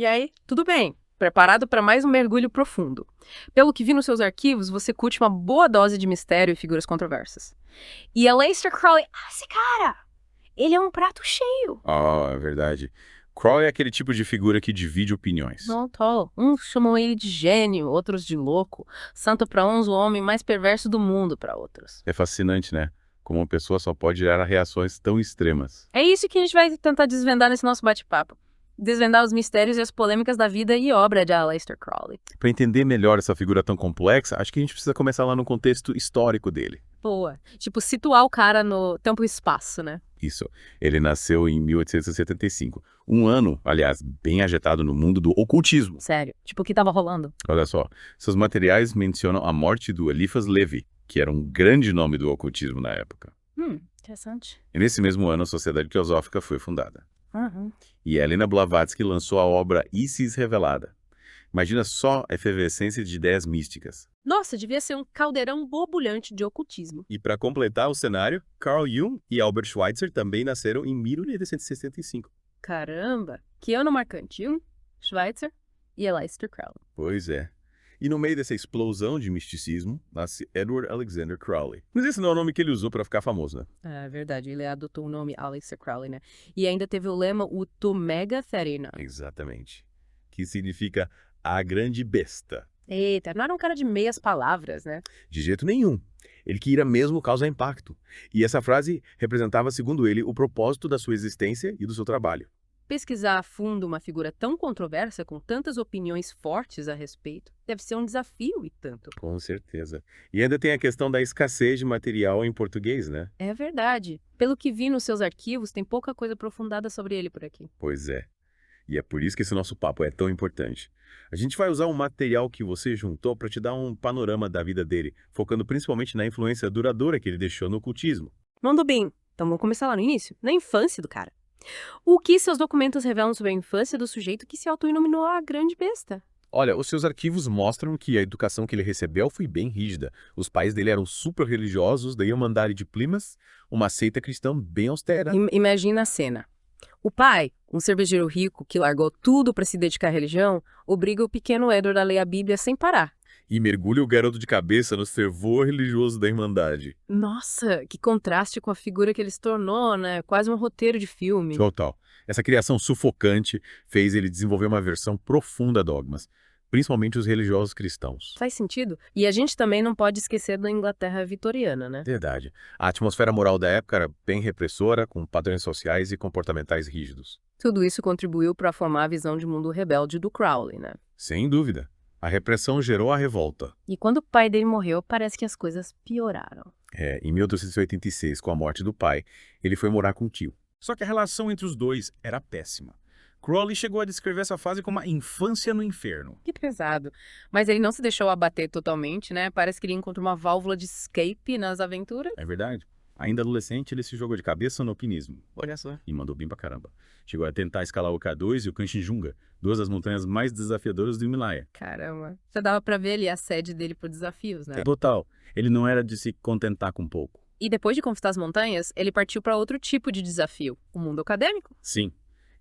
E aí, tudo bem. Preparado para mais um mergulho profundo. Pelo que vi nos seus arquivos, você curte uma boa dose de mistério e figuras controversas. E Aleister Crowley, esse cara, ele é um prato cheio. É verdade. Crowley é aquele tipo de figura que divide opiniões. Não tô. Uns chamam ele de gênio, outros de louco. Santo para uns, o homem mais perverso do mundo para outros. É fascinante, né? Como uma pessoa só pode gerar reações tão extremas. É isso que a gente vai tentar desvendar nesse nosso bate-papo. Desvendar os mistérios e as polêmicas da vida e obra de Aleister Crowley. Para entender melhor essa figura tão complexa, acho que a gente precisa começar lá no contexto histórico dele. Boa. Tipo, situar o cara no tempo e espaço, né? Isso. Ele nasceu em 1875. Um ano, aliás, bem agitado no mundo do ocultismo. Sério. Tipo, o que tava rolando? Olha só, seus materiais mencionam a morte do Eliphas Levi, que era um grande nome do ocultismo na época. Interessante. E nesse mesmo ano, a Sociedade Teosófica foi fundada. Uhum. E Helena Blavatsky lançou a obra Isis Revelada. Imagina só a efervescência de ideias místicas. Nossa, devia ser um caldeirão borbulhante de ocultismo. E para completar o cenário, Carl Jung e Albert Schweitzer também nasceram em 1865. Caramba! Que ano marcante. Schweitzer e Aleister Crowley. Pois é. E no meio dessa explosão de misticismo, nasce Edward Alexander Crowley. Mas esse não é o nome que ele usou para ficar famoso, né? É verdade, ele adotou o nome Aleister Crowley, né? E ainda teve o lema Uto Mega Therina. Exatamente. Que significa a grande besta. Eita, não era um cara de meias palavras, né? De jeito nenhum. Ele queria mesmo causar impacto. E essa frase representava, segundo ele, o propósito da sua existência e do seu trabalho. Pesquisar a fundo uma figura tão controversa, com tantas opiniões fortes a respeito, deve ser um desafio e tanto. Com certeza. E ainda tem a questão da escassez de material em português, né? É verdade. Pelo que vi nos seus arquivos, tem pouca coisa aprofundada sobre ele por aqui. Pois é. E é por isso que esse nosso papo é tão importante. A gente vai usar um material que você juntou para te dar um panorama da vida dele, focando principalmente na influência duradoura que ele deixou no ocultismo. Mandou bem. Então vamos começar lá no início, na infância do cara. O que seus documentos revelam sobre a infância do sujeito que se autoinominou a grande besta? Olha, os seus arquivos mostram que a educação que ele recebeu foi bem rígida. Os pais dele eram super religiosos da Irmandade de Plymouth, uma seita cristã bem austera. Imagina a cena. O pai, um cervejeiro rico que largou tudo para se dedicar à religião, obriga o pequeno Edward a ler a Bíblia sem parar. E mergulha o garoto de cabeça no fervor religioso da Irmandade. Nossa, que contraste com a figura que ele se tornou, né? Quase um roteiro de filme. Total. Essa criação sufocante fez ele desenvolver uma versão profunda a dogmas, principalmente os religiosos cristãos. Faz sentido? E a gente também não pode esquecer da Inglaterra vitoriana, né? Verdade. A atmosfera moral da época era bem repressora, com padrões sociais e comportamentais rígidos. Tudo isso contribuiu para formar a visão de mundo rebelde do Crowley, né? Sem dúvida. A repressão gerou a revolta. E quando o pai dele morreu, parece que as coisas pioraram. Em 1886, com a morte do pai, ele foi morar com o tio. Só que a relação entre os dois era péssima. Crowley chegou a descrever essa fase como uma infância no inferno. Que pesado. Mas ele não se deixou abater totalmente, né? Parece que ele encontrou uma válvula de escape nas aventuras. É verdade. Ainda adolescente, ele se jogou de cabeça no alpinismo. Olha só. E mandou bem pra caramba. Chegou a tentar escalar o K2 e o Kanchenjunga, duas das montanhas mais desafiadoras do Himalaia. Caramba. Já dava pra ver ali a sede dele por desafios, né? Total. Ele não era de se contentar com pouco. E depois de conquistar as montanhas, ele partiu para outro tipo de desafio, o mundo acadêmico. Sim.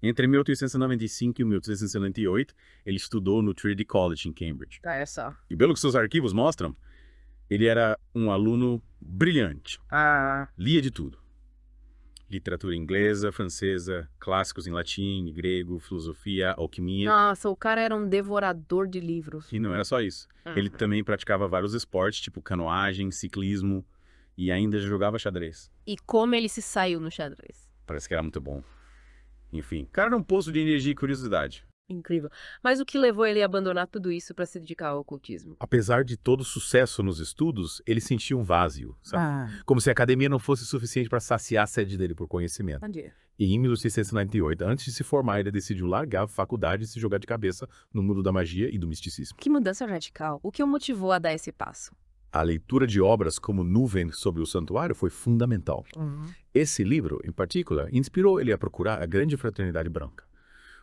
Entre 1895 e 1898, ele estudou no Trinity College, em Cambridge. É só. E pelo que seus arquivos mostram, ele era um aluno brilhante. Lia de tudo. Literatura inglesa, francesa, clássicos em latim, grego, filosofia, alquimia. Nossa, o cara era um devorador de livros. E não era só isso. Ele também praticava vários esportes, tipo canoagem, ciclismo, e ainda jogava xadrez. E como ele se saiu no xadrez. Parece que era muito bom. Enfim, o cara era um poço de energia e curiosidade. Incrível. Mas o que levou ele a abandonar tudo isso para se dedicar ao ocultismo? Apesar de todo o sucesso nos estudos, ele sentia um vazio, sabe? Como se a academia não fosse suficiente para saciar a sede dele por conhecimento. Entendi. E em 1898, antes de se formar, ele decidiu largar a faculdade e se jogar de cabeça no mundo da magia e do misticismo. Que mudança radical. O que o motivou a dar esse passo? A leitura de obras como Nuvem sobre o Santuário foi fundamental. Esse livro, em particular, inspirou ele a procurar a Grande Fraternidade Branca,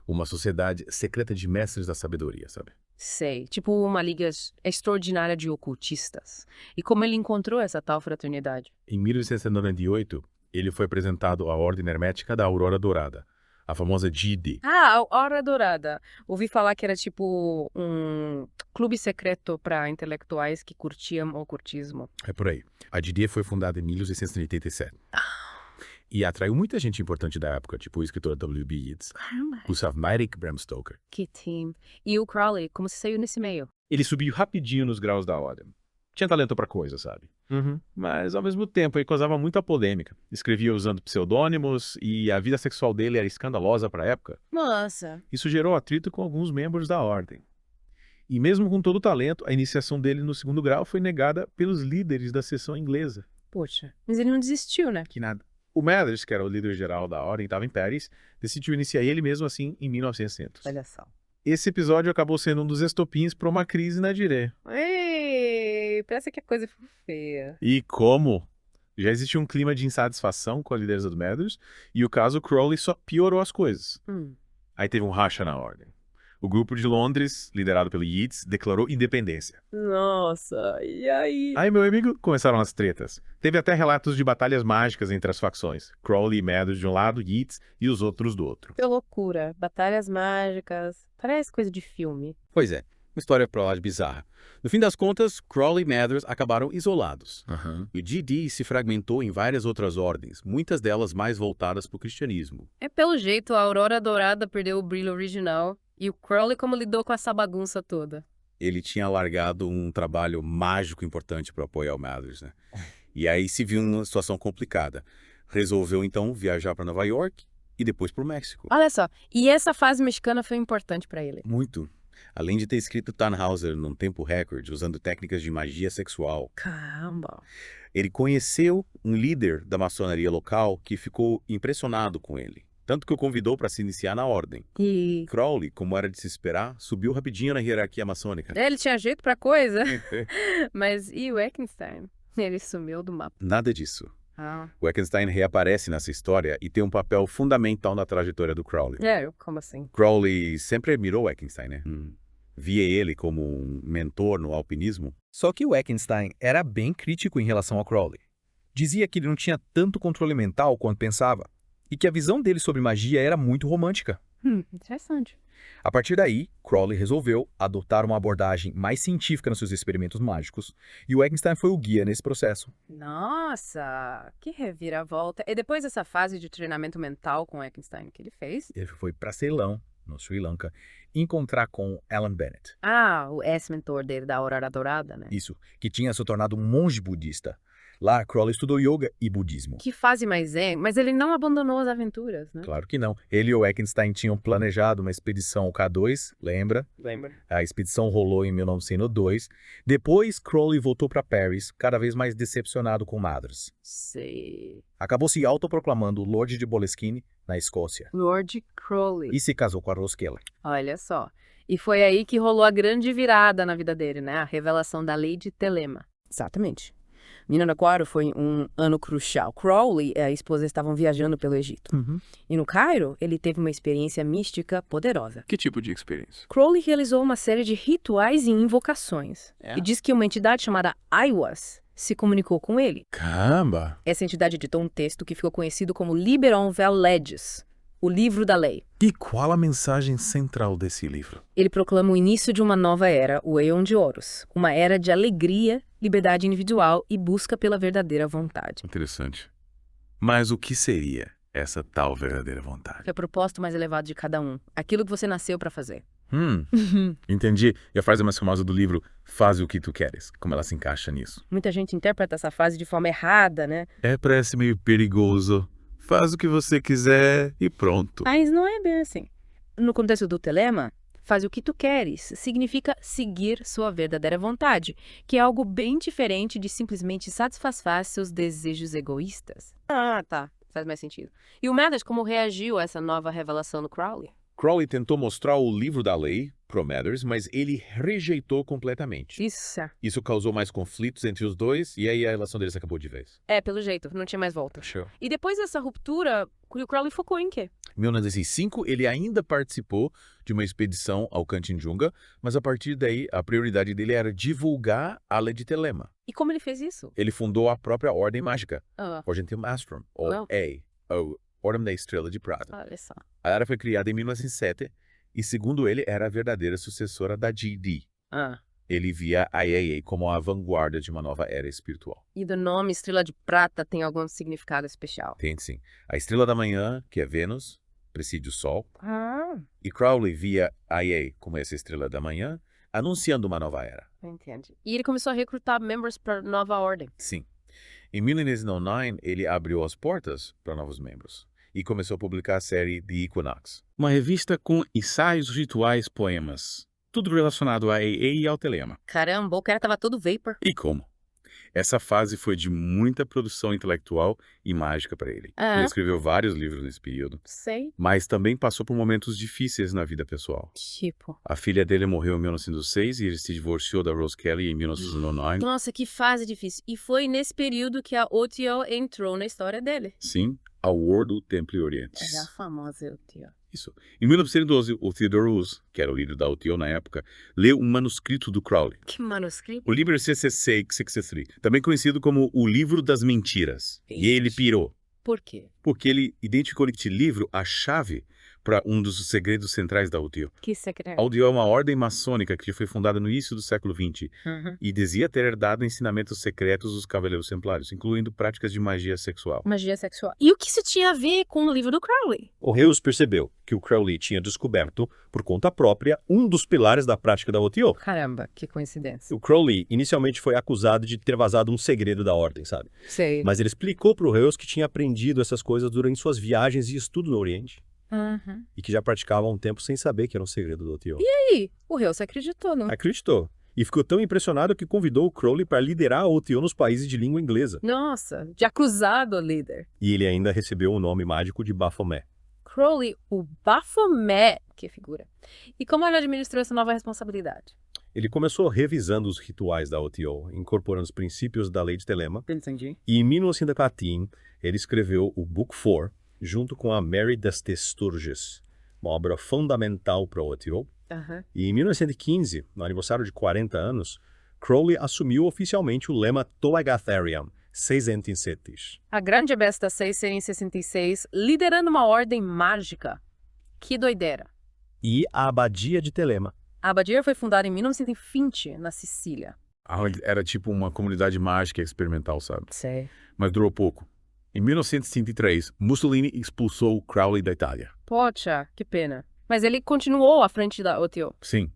uma sociedade secreta de mestres da sabedoria, sabe? Sei, tipo uma liga extraordinária de ocultistas. E como ele encontrou essa tal fraternidade? Em 1898, ele foi apresentado à Ordem Hermética da Aurora Dourada, a famosa GD. Ah, a Hora Dourada. Ouvi falar que era tipo um clube secreto para intelectuais que curtiam o ocultismo. É por aí. A GD foi fundada em 1887. E atraiu muita gente importante da época, tipo o escritor W.B. Yeats, Caramba. Gustav Meyrink, Bram Stoker. Que team. E o Crowley, como se saiu nesse meio? Ele subiu rapidinho nos graus da ordem. Tinha talento pra coisa, sabe? Mas, ao mesmo tempo, ele causava muita polêmica. Escrevia usando pseudônimos e a vida sexual dele era escandalosa pra época. Nossa. Isso gerou atrito com alguns membros da ordem. E mesmo com todo o talento, a iniciação dele no segundo grau foi negada pelos líderes da seção inglesa. Poxa. Mas ele não desistiu, né? Que nada. O Mathers, que era o líder geral da ordem, estava em Paris, decidiu iniciar ele mesmo assim em 1900. Olha só. Esse episódio acabou sendo um dos estopins para uma crise na Diré. Ei, parece que a coisa ficou feia. E como? Já existia um clima de insatisfação com a liderança do Mathers, e o caso Crowley só piorou as coisas. Aí teve um racha na ordem. O grupo de Londres, liderado pelo Yeats, declarou independência. Nossa, e aí? Aí, meu amigo, começaram as tretas. Teve até relatos de batalhas mágicas entre as facções. Crowley e Mathers de um lado, Yeats e os outros do outro. Que loucura. Batalhas mágicas. Parece coisa de filme. Pois é, uma história pra lá de bizarra. No fim das contas, Crowley e Mathers acabaram isolados. E o GD se fragmentou em várias outras ordens, muitas delas mais voltadas para o cristianismo. É pelo jeito, a Aurora Dourada perdeu o brilho original. E o Crowley como lidou com essa bagunça toda? Ele tinha largado um trabalho mágico importante para apoiar o Mathers, né? E aí se viu numa situação complicada. Resolveu, então, viajar para Nova York e depois para o México. Olha só, e essa fase mexicana foi importante pra ele. Muito. Além de ter escrito Tannhauser num tempo recorde, usando técnicas de magia sexual. Caramba. Ele conheceu um líder da maçonaria local que ficou impressionado com ele. Tanto que o convidou para se iniciar na ordem. E Crowley, como era de se esperar, subiu rapidinho na hierarquia maçônica. ele tinha jeito pra coisa. Mas e o Eckenstein? Ele sumiu do mapa. Nada disso. Ah. O Eckenstein reaparece nessa história e tem um papel fundamental na trajetória do Crowley. Como assim? Crowley sempre admirou o Eckenstein, né? Via ele como um mentor no alpinismo. Só que o Eckenstein era bem crítico em relação ao Crowley. Dizia que ele não tinha tanto controle mental quanto pensava, e que a visão dele sobre magia era muito romântica. Interessante. A partir daí, Crowley resolveu adotar uma abordagem mais científica nos seus experimentos mágicos, e o Eckenstein foi o guia nesse processo. Nossa, que reviravolta. E depois dessa fase de treinamento mental com o Eckenstein, o que ele fez? Ele foi para Ceilão, no Sri Lanka, encontrar com Alan Bennett. Ah, o ex-mentor dele da Aurora Dourada, né? Isso, que tinha se tornado um monge budista. Lá, Crowley estudou yoga e budismo. Que fase mais mas ele não abandonou as aventuras, né? Claro que não. Ele e o Eckenstein tinham planejado uma expedição ao K2, lembra? Lembra. A expedição rolou em 1902. Depois, Crowley voltou para Paris, cada vez mais decepcionado com Mathers. Sei. Acabou se autoproclamando Lord de Boleskine, na Escócia. Lord Crowley. E se casou com a Rose Keller. Olha só. E foi aí que rolou a grande virada na vida dele, né? A revelação da lei de Telema. Exatamente. 1904 foi um ano crucial. Crowley e a esposa estavam viajando pelo Egito. E no Cairo, ele teve uma experiência mística poderosa. Que tipo de experiência? Crowley realizou uma série de rituais e invocações. E diz que uma entidade chamada Aiwas se comunicou com ele. Caramba! Essa entidade editou um texto que ficou conhecido como Liberum Vel Legis, o livro da lei. E qual a mensagem central desse livro? Ele proclama o início de uma nova era, o Aeon de Horus, uma era de alegria, liberdade individual e busca pela verdadeira vontade. Interessante. Mas o que seria essa tal verdadeira vontade? É o propósito mais elevado de cada um, aquilo que você nasceu para fazer. Entendi. E a frase mais famosa do livro, faz o que tu queres, como ela se encaixa nisso? Muita gente interpreta essa frase de forma errada, né? Parece meio perigoso. Faz o que você quiser e pronto. Mas não é bem assim. No contexto do telema, faz o que tu queres significa seguir sua verdadeira vontade, que é algo bem diferente de simplesmente satisfazer seus desejos egoístas. Ah, tá. Faz mais sentido. E o Mathers, como reagiu a essa nova revelação do Crowley? Crowley tentou mostrar o livro da lei pro Mathers, mas ele rejeitou completamente. Isso causou mais conflitos entre os dois e aí a relação deles acabou de vez. Pelo jeito, não tinha mais volta. Show. E depois dessa ruptura, o Crowley focou em quê? Em 1905, ele ainda participou de uma expedição ao Kanchenjunga, mas a partir daí a prioridade dele era divulgar a lei de Telema. E como ele fez isso? Ele fundou a própria Ordem Mágica, Ah. Organtium Astrum, ou Uau. ou Ordem da Estrela de Prata. Olha só. A área foi criada em 1907 e, segundo ele, era a verdadeira sucessora da GD. Ah. Ele via a IAA como a vanguarda de uma nova era espiritual. E do nome Estrela de Prata tem algum significado especial? Tem sim. A Estrela da Manhã, que é Vênus, precede o Sol. Ah, E Crowley via a IAA como essa Estrela da Manhã, anunciando uma nova era. entendi. E ele começou a recrutar membros para nova ordem. Sim. Em 1909, ele abriu as portas para novos membros e começou a publicar a série The Equinox. Uma revista com ensaios, rituais, poemas. Tudo relacionado a AA e ao telema. Caramba, o cara tava todo vapor. E como? Essa fase foi de muita produção intelectual e mágica para ele. Ah. Ele escreveu vários livros nesse período, Sei. mas também passou por momentos difíceis na vida pessoal. Tipo. A filha dele morreu em 1906 e ele se divorciou da Rose Kelly em 1909. Nossa, que fase difícil. E foi nesse período que a OTO entrou na história dele. Sim, a War do Templo Orientis. Era a famosa OTO. Isso. Em 1912, o Theodore Roos, que era o líder da OTO na época, leu um manuscrito do Crowley. Que manuscrito? O Liber 663, também conhecido como o Livro das Mentiras. E ele pirou, Por quê? porque ele identificou neste livro a chave para um dos segredos centrais da OTO. Que secreto. A OTO é uma ordem maçônica que foi fundada no início do século XX e dizia ter herdado ensinamentos secretos dos Cavaleiros Templários, incluindo práticas de magia sexual. Magia sexual. E o que isso tinha a ver com o livro do Crowley? O Heuss percebeu que o Crowley tinha descoberto, por conta própria, um dos pilares da prática da OTO. Caramba, que coincidência. O Crowley inicialmente foi acusado de ter vazado um segredo da ordem, sabe? Sei. Mas ele explicou para o Heuss que tinha aprendido essas coisas durante suas viagens e estudo no Oriente Uhum. e que já praticava há um tempo sem saber que era um segredo do OTO. E aí? O Heuss acreditou, não? Acreditou. E ficou tão impressionado que convidou o Crowley para liderar a OTO nos países de língua inglesa. Nossa, de acusado líder. E ele ainda recebeu o nome mágico de Baphomet. Crowley, o Baphomet, que figura. E como ele administrou essa nova responsabilidade? Ele começou revisando os rituais da OTO, incorporando os princípios da lei de Telema. Entendi. E em 1914, ele escreveu o Book 4, junto com a Mary das Testurges, uma obra fundamental para o OTO. Uhum. E em 1915, no aniversário de 40 anos, Crowley assumiu oficialmente o lema Toagatherium, 667. A grande besta 666, liderando uma ordem mágica. Que doideira. E a Abadia de Telema. A abadia foi fundada em 1920, na Sicília. Era tipo uma comunidade mágica experimental, sabe? Sei. Mas durou pouco. Em 1933, Mussolini expulsou Crowley da Itália. Poxa, que pena. Mas ele continuou à frente da OTO. Sim.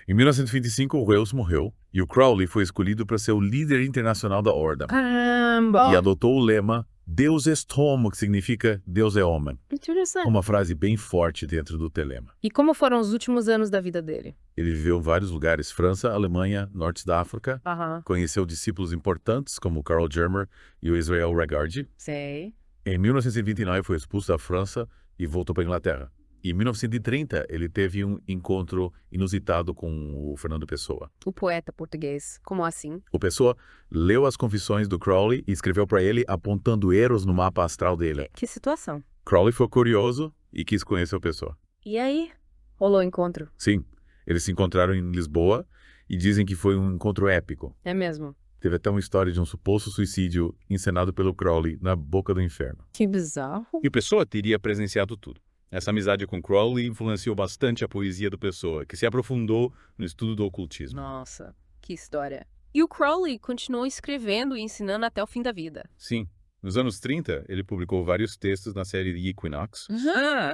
Em 1925, o Heuss morreu e o Crowley foi escolhido para ser o líder internacional da ordem. Caramba! E adotou o lema Deus est homo, que significa Deus é homem. Interessante. Uma frase bem forte dentro do telema. E como foram os últimos anos da vida dele? Ele viveu em vários lugares, França, Alemanha, Norte da África. Aham, Conheceu discípulos importantes como Karl Germer e o Israel Regardie. sei. Em 1929 foi expulso da França e voltou para a Inglaterra. Em 1930 ele teve um encontro inusitado com o Fernando Pessoa. O poeta português. Como assim? O Pessoa leu as confissões do Crowley e escreveu para ele apontando erros no mapa astral dele. Que situação? Crowley ficou curioso e quis conhecer o Pessoa. E aí? Rolou o encontro. Sim, eles se encontraram em Lisboa e dizem que foi um encontro épico. É mesmo? Teve até uma história de um suposto suicídio encenado pelo Crowley na boca do inferno. Que bizarro. E o Pessoa teria presenciado tudo. Essa amizade com Crowley influenciou bastante a poesia do Pessoa, que se aprofundou no estudo do ocultismo. Nossa, que história. E o Crowley continuou escrevendo e ensinando até o fim da vida. Sim, nos anos 30, ele publicou vários textos na série The Equinox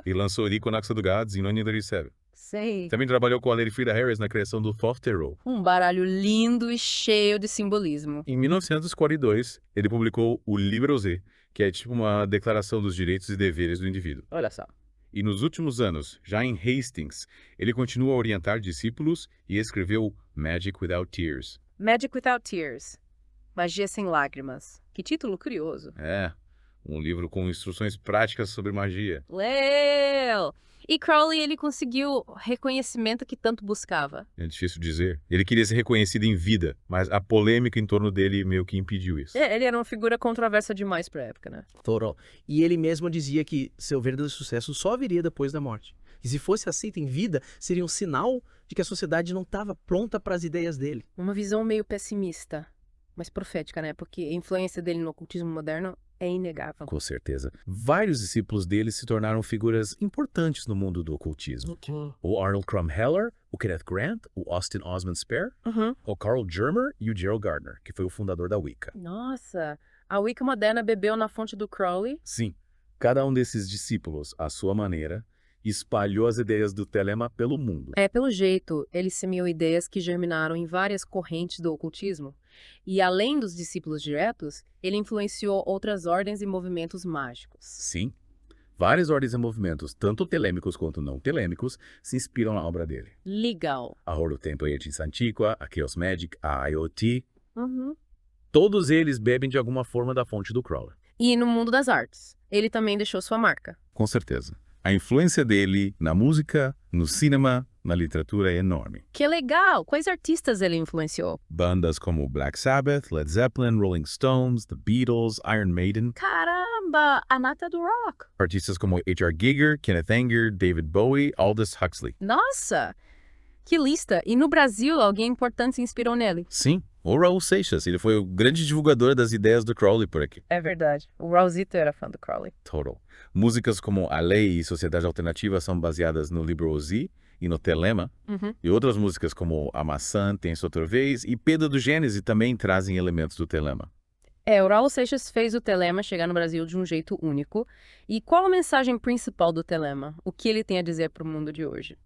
e lançou The Equinox of the Gods em 1937. Sei. Também trabalhou com a Lady Frida Harris na criação do Thoth Tarot. Um baralho lindo e cheio de simbolismo. Em 1942, ele publicou o Livro Z, que é tipo uma declaração dos direitos e deveres do indivíduo. Olha só. E nos últimos anos, já em Hastings, ele continua a orientar discípulos e escreveu Magic Without Tears. Magic Without Tears. Magia sem lágrimas. Que título curioso. É, um livro com instruções práticas sobre magia. Leu! E Crowley, ele conseguiu o reconhecimento que tanto buscava. É difícil dizer. Ele queria ser reconhecido em vida, mas a polêmica em torno dele meio que impediu isso. Ele era uma figura controversa demais pra época, né? Total. E ele mesmo dizia que seu verdadeiro sucesso só viria depois da morte. E se fosse aceito em vida, seria um sinal de que a sociedade não estava pronta para as ideias dele. Uma visão meio pessimista, mas profética, né? Porque a influência dele no ocultismo moderno é inegável. Com certeza. Vários discípulos dele se tornaram figuras importantes no mundo do ocultismo. O Arnold Crumb Heller, o Kenneth Grant, o Austin Osman Spare, o Carl Germer e o Gerald Gardner, que foi o fundador da Wicca. Nossa, a Wicca moderna bebeu na fonte do Crowley? Sim, cada um desses discípulos, à sua maneira, espalhou as ideias do telema pelo mundo. Pelo jeito, ele semeou ideias que germinaram em várias correntes do ocultismo. E além dos discípulos diretos, ele influenciou outras ordens e movimentos mágicos. Sim, várias ordens e movimentos, tanto telêmicos quanto não telêmicos, se inspiram na obra dele. Legal. A Ordo Tempo Aegis Antiqua, a Chaos Magic, a IoT, todos eles bebem de alguma forma da fonte do Crowley. E no mundo das artes, ele também deixou sua marca. Com certeza. A influência dele na música, no cinema, na literatura é enorme. Que legal! Quais artistas ele influenciou? Bandas como Black Sabbath, Led Zeppelin, Rolling Stones, The Beatles, Iron Maiden. Caramba! A nata do rock! Artistas como H.R. Giger, Kenneth Anger, David Bowie, Aldous Huxley. Nossa! Que lista! E no Brasil, alguém importante se inspirou nele. Sim, o Raul Seixas. Ele foi o grande divulgador das ideias do Crowley por aqui. É verdade. O Raulzito era fã do Crowley. Total. Músicas como A Lei e Sociedade Alternativa são baseadas no livro Ozzy e no Telema. E outras músicas como A Maçã tem sua outra vez e Pedro do Gênese também trazem elementos do Telema. O Raul Seixas fez o Telema chegar no Brasil de um jeito único. E qual a mensagem principal do Telema? O que ele tem a dizer para o mundo de hoje?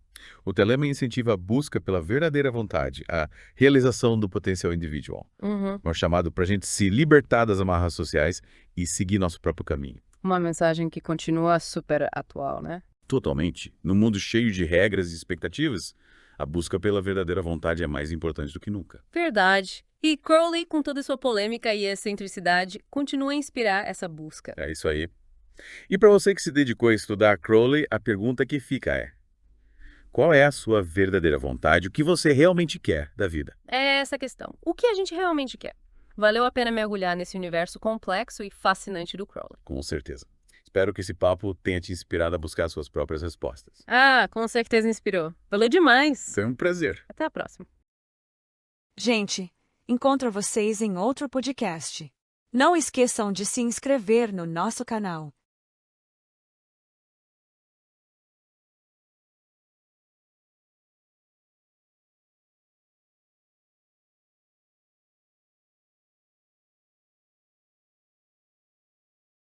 O Telema incentiva a busca pela verdadeira vontade, a realização do potencial individual. Um chamado para a gente se libertar das amarras sociais e seguir nosso próprio caminho. Uma mensagem que continua super atual, né? Totalmente. No mundo cheio de regras e expectativas, a busca pela verdadeira vontade é mais importante do que nunca. Verdade. E Crowley, com toda sua polêmica e excentricidade, continua a inspirar essa busca. É isso aí. E para você que se dedicou a estudar Crowley, a pergunta que fica é: qual é a sua verdadeira vontade? O que você realmente quer da vida? É essa a questão. O que a gente realmente quer? Valeu a pena mergulhar nesse universo complexo e fascinante do Crowley. Com certeza. Espero que esse papo tenha te inspirado a buscar suas próprias respostas. Ah, com certeza inspirou. Valeu demais. Foi um prazer. Até a próxima. Gente, encontro vocês em outro podcast. Não esqueçam de se inscrever no nosso canal